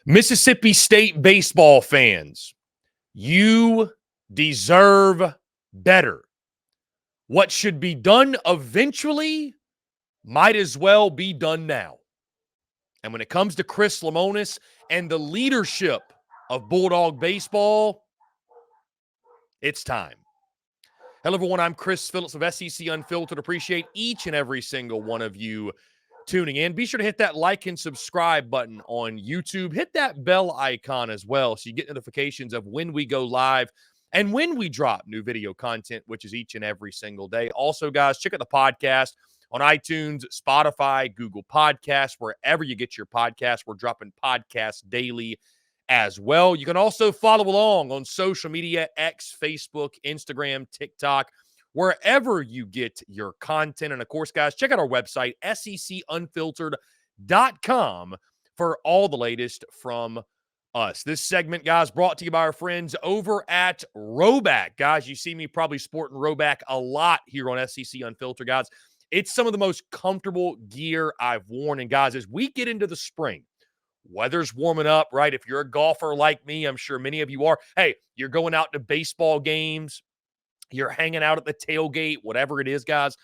Mississippi State baseball fans, you deserve better. What should be done eventually might as well be done now. And when it comes to Chris Lemonis and the leadership of Bulldog baseball, it's time. Hello, everyone. I'm Chris Phillips of SEC Unfiltered. Appreciate each and every single one of you tuning in. Be sure to hit that like and subscribe button on YouTube. Hit that bell icon as well so you get notifications of when we go live and when we drop new video content, which is each and every single day. Also, guys, check out the podcast on iTunes, Spotify, Google Podcasts, wherever you get your podcasts. We're dropping podcasts daily as well. You can also follow along on social media, X, Facebook, Instagram, TikTok, wherever you get your content. And of course, guys, check out our website, SECUnfiltered.com, for all the latest from us. This segment, guys, brought to you by our friends over at RHOBACK. Guys, you see me probably sporting RHOBACK a lot here on SEC Unfiltered, guys. It's some of the most comfortable gear I've worn. And guys, as we get into the spring, weather's warming up, right? If you're a golfer like me, I'm sure many of you are. Hey, you're going out to baseball games. You're hanging out at the tailgate, whatever it is, guys.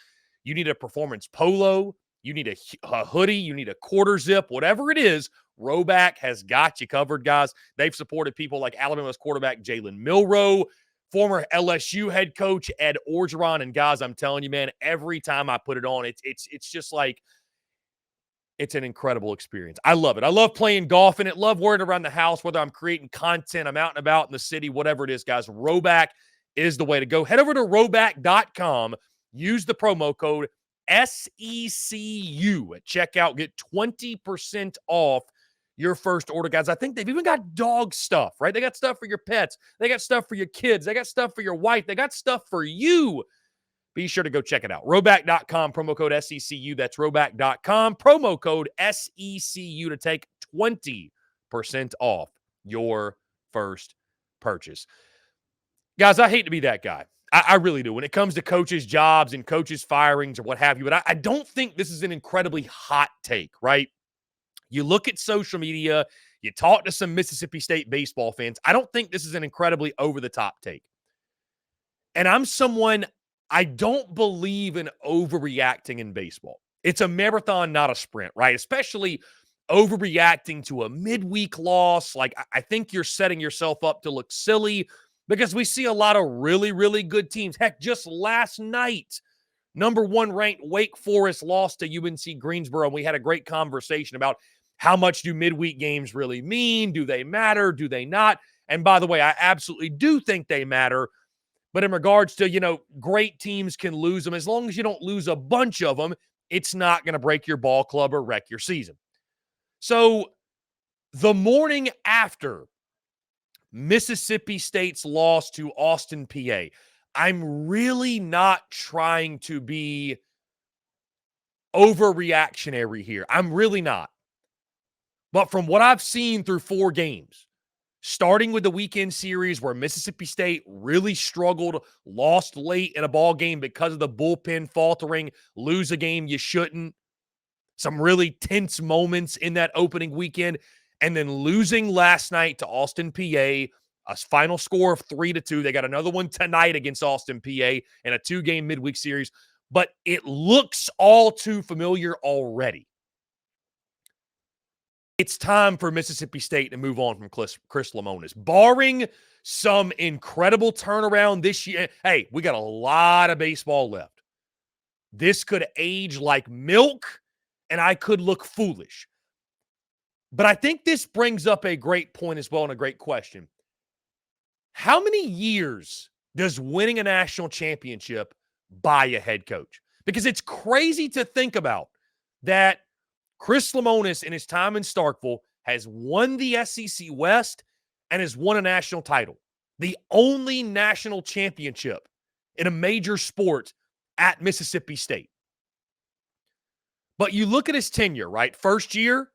You need a performance polo. You need a hoodie. You need a quarter zip, whatever it is. RHOBACK has got you covered, guys. They've supported people like Alabama's quarterback Jalen Milroe, former LSU head coach Ed Orgeron. And guys, I'm telling you, man, every time I put it on, it's just like, it's an incredible experience. I love it. I love playing golf in it. Love wearing it around the house, whether I'm creating content, I'm out and about in the city, whatever it is, guys. RHOBACK is the way to go. Head over to RHOBACK.com. Use the promo code SECU at checkout. Get 20% off your first order, guys. I think they've even got dog stuff, right? They got stuff for your pets. They got stuff for your kids. They got stuff for your wife. They got stuff for you. Be sure to go check it out. RHOBACK.com, promo code SECU. That's RHOBACK.com, promo code SECU to take 20% off your first purchase. Guys, I hate to be that guy. I really do. When it comes to coaches' jobs and coaches' firings or what have you, but I don't think this is an incredibly hot take, right? You look at social media, you talk to some Mississippi State baseball fans. I don't think this is an incredibly over-the-top take. And I'm someone, I don't believe in overreacting in baseball. It's a marathon, not a sprint, right? Especially overreacting to a midweek loss. Like, I think you're setting yourself up to look silly because we see a lot of really, really good teams. Heck, just last night, number 1 ranked Wake Forest lost to UNC Greensboro, and we had a great conversation about how much do midweek games really mean? Do they matter? Do they not? And by the way, I absolutely do think they matter. But in regards to, great teams can lose them. As long as you don't lose a bunch of them, it's not going to break your ball club or wreck your season. So the morning after Mississippi State's loss to Austin, PA, I'm really not trying to be overreactionary here. I'm really not. But from what I've seen through 4 games, starting with the weekend series where Mississippi State really struggled, lost late in a ball game because of the bullpen faltering, lose a game you shouldn't, some really tense moments in that opening weekend, and then losing last night to Austin, PA, a final score of 3-2. They got another one tonight against Austin, PA, in a 2-game midweek series. But it looks all too familiar already. It's time for Mississippi State to move on from Chris Lemonis. Barring some incredible turnaround this year, hey, we got a lot of baseball left. This could age like milk, and I could look foolish. But I think this brings up a great point as well and a great question. How many years does winning a national championship buy a head coach? Because it's crazy to think about that Chris Lemonis, in his time in Starkville, has won the SEC West and has won a national title. The only national championship in a major sport at Mississippi State. But you look at his tenure, right? First year,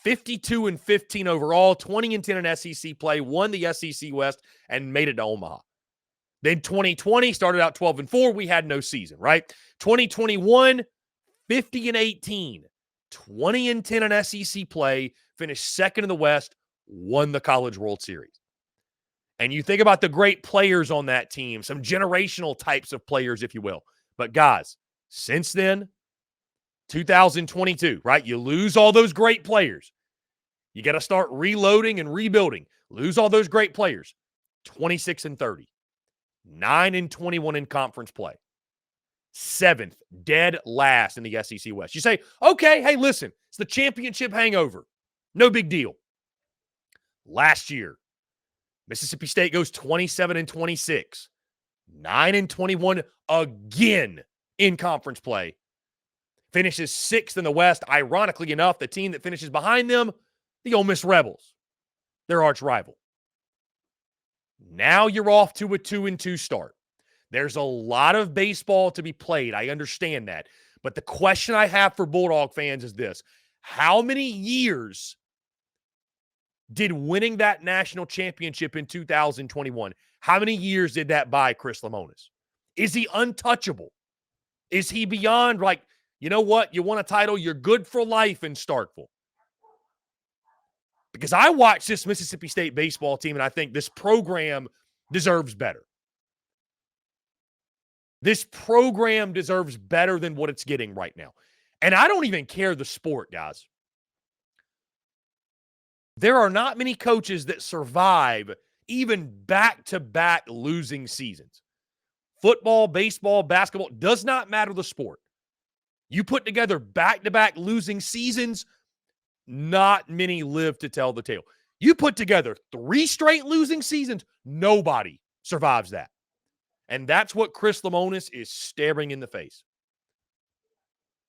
52-15 overall, 20-10 in SEC play, won the SEC West, and made it to Omaha. Then 2020, started out 12-4. We had no season, right? 2021, 50-18. 20-10 in SEC play, finished second in the West, won the College World Series. And you think about the great players on that team, some generational types of players, if you will. But guys, since then, 2022, right? You lose all those great players. You got to start reloading and rebuilding. Lose all those great players. 26-30. 9-21 in conference play. 7th, dead last in the SEC West. You say, okay, hey, listen, it's the championship hangover. No big deal. Last year, Mississippi State goes 27-26. 9-21 again in conference play. Finishes 6th in the West. Ironically enough, the team that finishes behind them, the Ole Miss Rebels, their arch rival. Now you're off to a 2-2 start. There's a lot of baseball to be played. I understand that. But the question I have for Bulldog fans is this. How many years did winning that national championship in 2021, how many years did that buy Chris Lemonis? Is he untouchable? Is he beyond, like, you know what? You won a title, you're good for life in Starkville. Because I watch this Mississippi State baseball team, and I think this program deserves better. This program deserves better than what it's getting right now. And I don't even care the sport, guys. There are not many coaches that survive even back-to-back losing seasons. Football, baseball, basketball, does not matter the sport. You put together back-to-back losing seasons, not many live to tell the tale. You put together 3 straight losing seasons, nobody survives that. And that's what Chris Lemonis is staring in the face.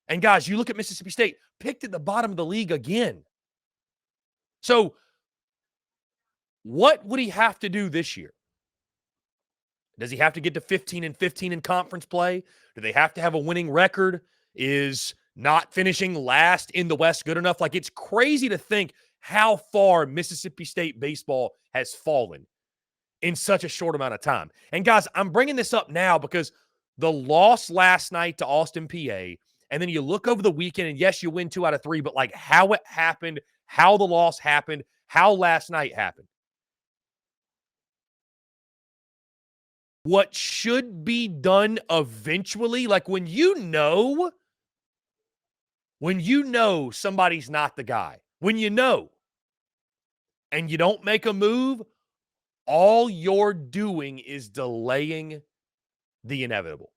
And guys, you look at Mississippi State, picked at the bottom of the league again. So what would he have to do this year? Does he have to get to 15-15 in conference play? Do they have to have a winning record? Is not finishing last in the West good enough? Like, it's crazy to think how far Mississippi State baseball has fallen in such a short amount of time. And guys, I'm bringing this up now because the loss last night to Austin, PA, and then you look over the weekend, and yes, you win 2 out of 3, but like how it happened, how the loss happened, how last night happened. What should be done eventually, like when you know somebody's not the guy, when you know, and you don't make a move, all you're doing is delaying the inevitable.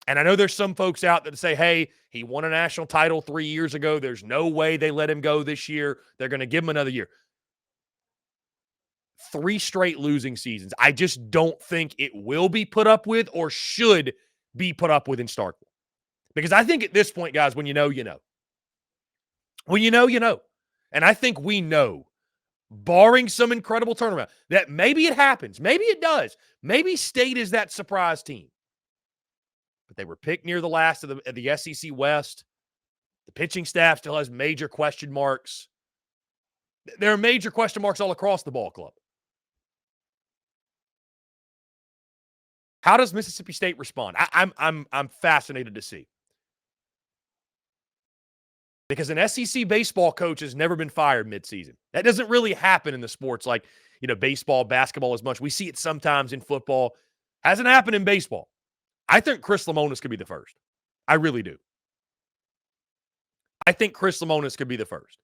And I know there's some folks out that say, hey, he won a national title 3 years ago. There's no way they let him go this year. They're going to give him another year. 3 straight losing seasons. I just don't think it will be put up with or should be put up with in Starkville. Because I think at this point, guys, when you know, you know. When you know, you know. And I think we know, barring some incredible turnaround, that maybe it happens. Maybe it does. Maybe State is that surprise team. But they were picked near the last of the SEC West. The pitching staff still has major question marks. There are major question marks all across the ball club. How does Mississippi State respond? I'm fascinated to see. Because an SEC baseball coach has never been fired midseason. That doesn't really happen in the sports like, baseball, basketball as much. We see it sometimes in football. Hasn't happened in baseball. I think Chris Lemonis could be the first. I really do. I think Chris Lemonis could be the first.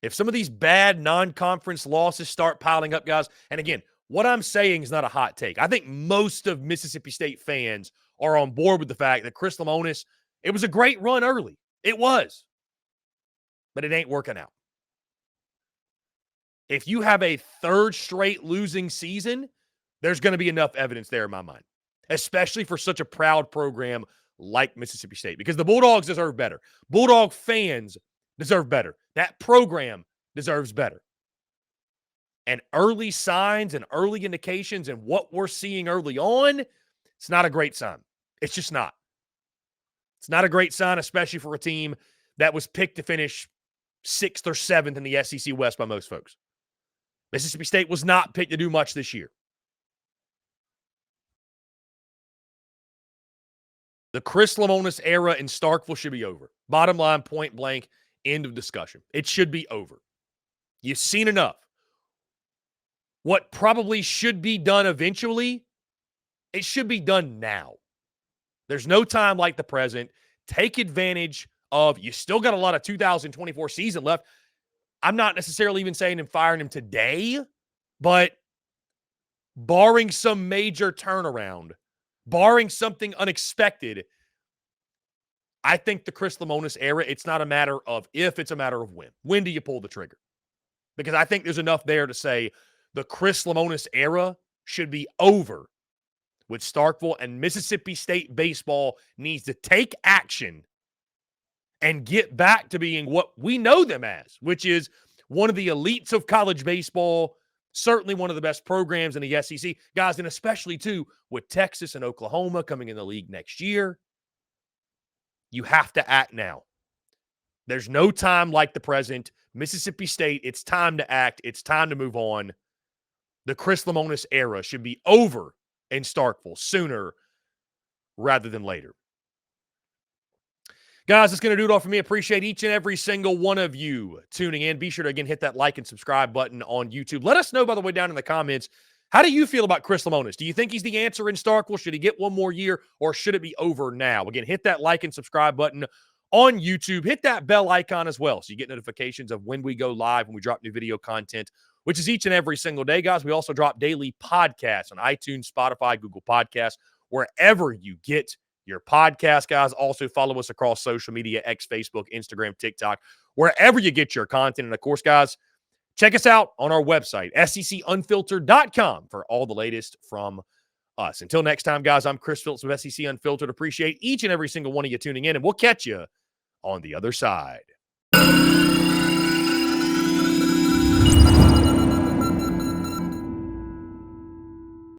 If some of these bad non-conference losses start piling up, guys, and again, what I'm saying is not a hot take. I think most of Mississippi State fans are on board with the fact that Chris Lemonis, it was a great run early. It was. But it ain't working out. If you have a 3rd straight losing season, there's going to be enough evidence there in my mind, especially for such a proud program like Mississippi State, because the Bulldogs deserve better. Bulldog fans deserve better. That program deserves better. And early signs and early indications and what we're seeing early on, it's not a great sign. It's just not. It's not a great sign, especially for a team that was picked to finish 6th or 7th in the SEC West by most folks. Mississippi State was not picked to do much this year. The Chris Lemonis era in Starkville should be over. Bottom line, point blank, end of discussion. It should be over. You've seen enough. What probably should be done eventually, it should be done now. There's no time like the present. Take advantage of, you still got a lot of 2024 season left. I'm not necessarily even saying him firing him today, but barring some major turnaround, barring something unexpected, I think the Chris Lemonis era, it's not a matter of if, it's a matter of when. When do you pull the trigger? Because I think there's enough there to say the Chris Lemonis era should be over with Starkville, and Mississippi State baseball needs to take action and get back to being what we know them as, which is one of the elites of college baseball, certainly one of the best programs in the SEC. Guys, and especially, too, with Texas and Oklahoma coming in the league next year, you have to act now. There's no time like the present. Mississippi State, it's time to act. It's time to move on. The Chris Lemonis era should be over in Starkville sooner rather than later. Guys, that's going to do it all for me. Appreciate each and every single one of you tuning in. Be sure to, again, hit that like and subscribe button on YouTube. Let us know, by the way, down in the comments, how do you feel about Chris Lemonis? Do you think he's the answer in Starkville? Should he get one more year, or should it be over now? Again, hit that like and subscribe button on YouTube. Hit that bell icon as well so you get notifications of when we go live, when we drop new video content, which is each and every single day, guys. We also drop daily podcasts on iTunes, Spotify, Google Podcasts, wherever you get your podcast, guys. Also follow us across social media, X, Facebook, Instagram, TikTok, wherever you get your content. And of course, guys, check us out on our website, SECUnfiltered.com, for all the latest from us. Until next time, guys, I'm Chris Phillips of SEC Unfiltered. Appreciate each and every single one of you tuning in, and we'll catch you on the other side.